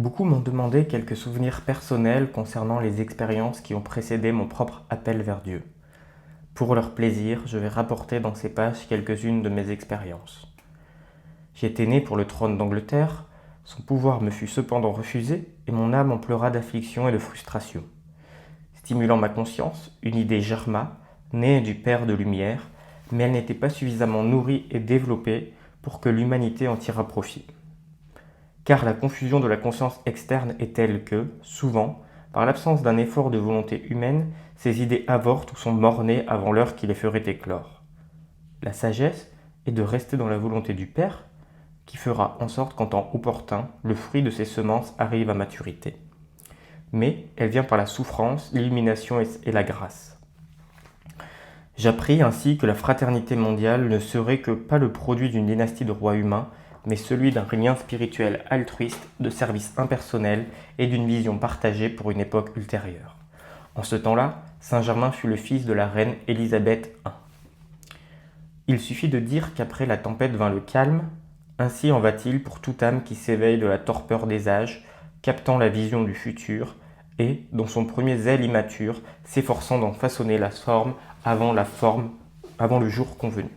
Beaucoup m'ont demandé quelques souvenirs personnels concernant les expériences qui ont précédé mon propre appel vers Dieu. Pour leur plaisir, je vais rapporter dans ces pages quelques-unes de mes expériences. J'étais né pour le trône d'Angleterre, son pouvoir me fut cependant refusé et mon âme en pleura d'affliction et de frustration. Stimulant ma conscience, une idée germa, née du Père de lumière, mais elle n'était pas suffisamment nourrie et développée pour que l'humanité en tirât profit. Car la confusion de la conscience externe est telle que, souvent, par l'absence d'un effort de volonté humaine, ces idées avortent ou sont mort-nées avant l'heure qui les ferait éclore. La sagesse est de rester dans la volonté du Père, qui fera en sorte qu'en temps opportun, le fruit de ces semences arrive à maturité. Mais elle vient par la souffrance, l'illumination et la grâce. J'appris ainsi que la fraternité mondiale ne serait que pas le produit d'une dynastie de rois humains, mais celui d'un lien spirituel altruiste, de service impersonnel et d'une vision partagée pour une époque ultérieure. En ce temps-là, Saint-Germain fut le fils de la reine Élisabeth I. Il suffit de dire qu'après la tempête vint le calme, ainsi en va-t-il pour toute âme qui s'éveille de la torpeur des âges, captant la vision du futur, et, dans son premier zèle immature, s'efforçant d'en façonner la forme avant le jour convenu.